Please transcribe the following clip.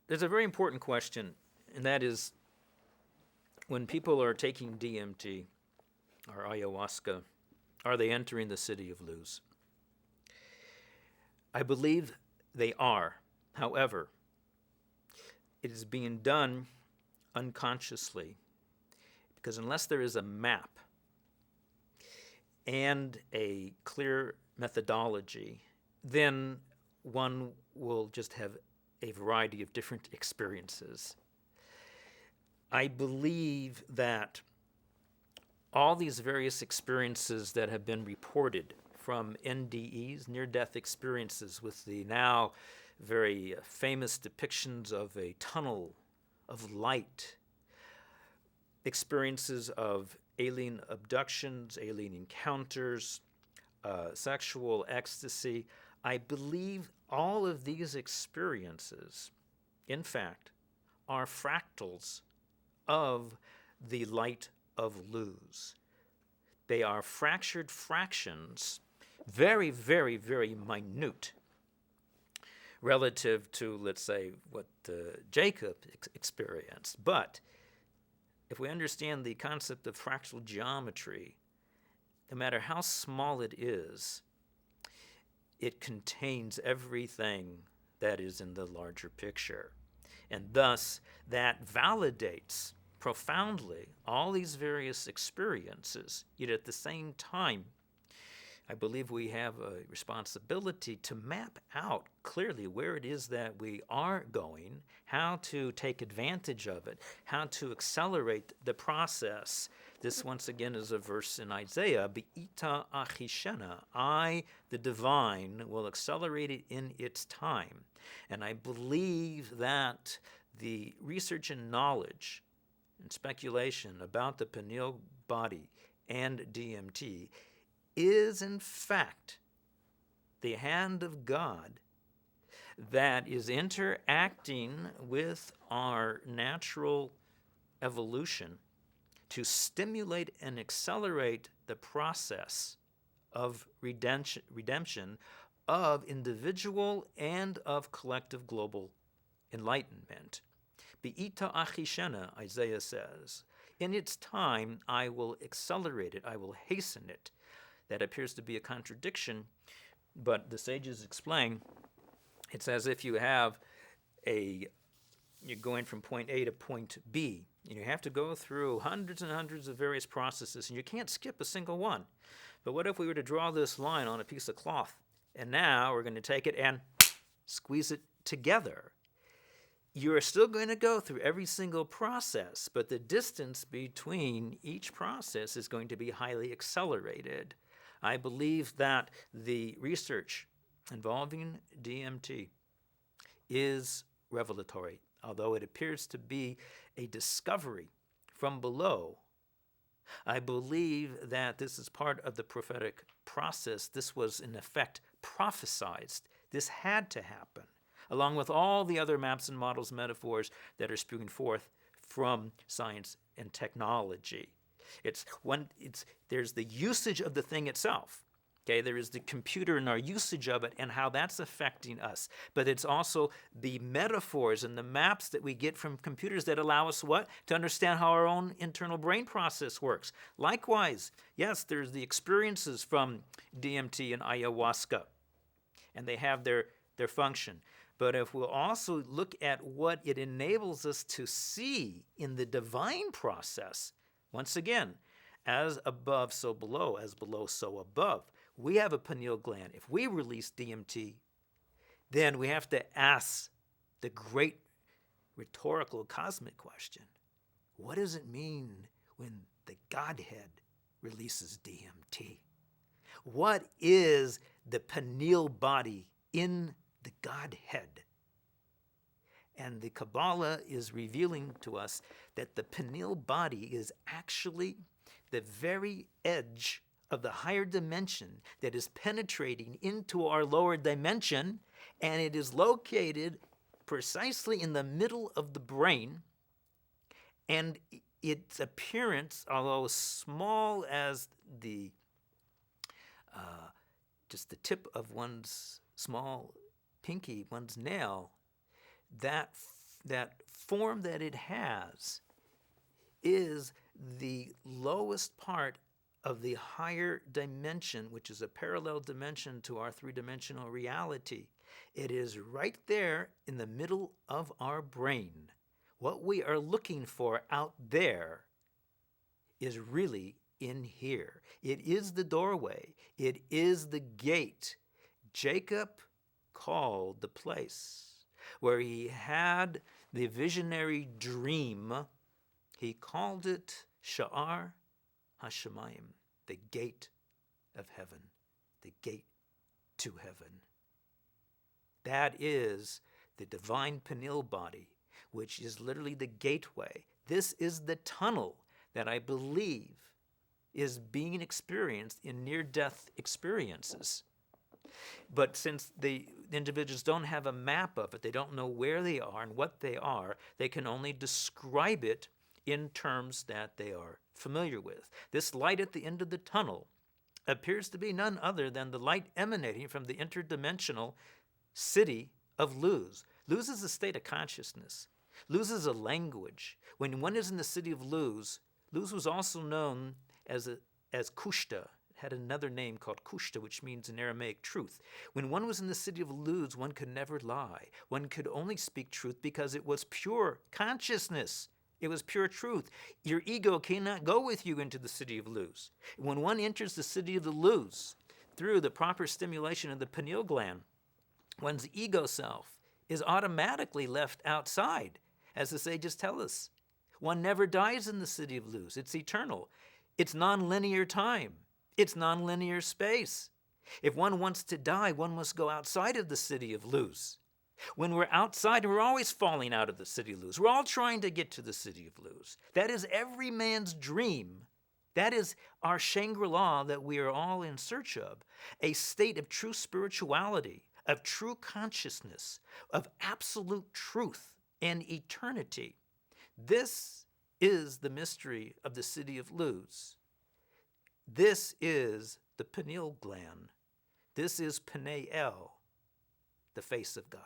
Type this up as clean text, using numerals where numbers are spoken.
there's a very important question, and that is when people are taking DMT or ayahuasca, are they entering the city of Luz? I believe they are. However, it is being done unconsciously because unless there is a map and a clear methodology, then one will just have a variety of different experiences. I believe that all these various experiences that have been reported from NDEs, near-death experiences, with the now very famous depictions of a tunnel of light, experiences of alien abductions, alien encounters, sexual ecstasy. I believe all of these experiences, in fact, are fractals of the light of Luz. They are fractured fractions, very, very, very minute, relative to, let's say, what Jacob experienced. But if we understand the concept of fractal geometry, no matter how small it is, it contains everything that is in the larger picture. And thus, that validates profoundly all these various experiences. Yet at the same time, I believe we have a responsibility to map out clearly where it is that we are going, how to take advantage of it, how to accelerate the process. This, once again, is a verse in Isaiah, Be'ita achishena, I, the divine, will accelerate it in its time. And I believe that the research and knowledge and speculation about the pineal body and DMT is in fact the hand of God that is interacting with our natural evolution to stimulate and accelerate the process of redemption of individual and of collective global enlightenment. Be'ita achishena, Isaiah says, in its time I will accelerate it, I will hasten it. That appears to be a contradiction, but the sages explain it's as if you have you're going from point A to point B, and you have to go through hundreds and hundreds of various processes, and you can't skip a single one. But what if we were to draw this line on a piece of cloth, and now we're going to take it and squeeze it together? You're still going to go through every single process, but the distance between each process is going to be highly accelerated. I believe that the research involving DMT is revelatory, although it appears to be a discovery from below. I believe that this is part of the prophetic process. This was, in effect, prophesized. This had to happen, along with all the other maps and models, metaphors that are spewing forth from science and technology. There's the usage of the thing itself. Okay, there is the computer and our usage of it and how that's affecting us. But it's also the metaphors and the maps that we get from computers that allow us what? To understand how our own internal brain process works. Likewise, yes, there's the experiences from DMT and ayahuasca, and they have their function. But if we'll also look at what it enables us to see in the divine process, once again, as above, so below, as below, so above. We have a pineal gland. If we release DMT, then we have to ask the great rhetorical cosmic question. What does it mean when the Godhead releases DMT? What is the pineal body in the Godhead? And the Kabbalah is revealing to us that the pineal body is actually the very edge of the higher dimension that is penetrating into our lower dimension, and it is located precisely in the middle of the brain, and its appearance, although small as the just the tip of one's small pinky, one's nail, that that form that it has is the lowest part of the higher dimension, which is a parallel dimension to our three-dimensional reality. It is right there in the middle of our brain. What we are looking for out there is really in here. It is the doorway. It is the gate. Jacob called the place where he had the visionary dream, he called it Sha'ar HaShamayim, the gate of heaven, the gate to heaven. That is the divine pineal body, which is literally the gateway. This is the tunnel that I believe is being experienced in near-death experiences. But since the individuals don't have a map of it, they don't know where they are and what they are, they can only describe it in terms that they are familiar with. This light at the end of the tunnel appears to be none other than the light emanating from the interdimensional city of Luz. Luz is a state of consciousness. Luz is a language. When one is in the city of Luz, Luz was also known as Kushta. It had another name called Kushta, which means in Aramaic truth. When one was in the city of Luz, one could never lie. One could only speak truth because it was pure consciousness. It was pure truth. Your ego cannot go with you into the city of Luz. When one enters the city of the Luz through the proper stimulation of the pineal gland, one's ego self is automatically left outside. As the sages tell us, one never dies in the city of Luz. It's eternal. It's non-linear time. It's non-linear space. If one wants to die, one must go outside of the city of Luz. When we're outside, we're always falling out of the city of Luz. We're all trying to get to the city of Luz. That is every man's dream. That is our Shangri-La that we are all in search of, a state of true spirituality, of true consciousness, of absolute truth and eternity. This is the mystery of the city of Luz. This is the pineal gland. This is Peniel, the face of God.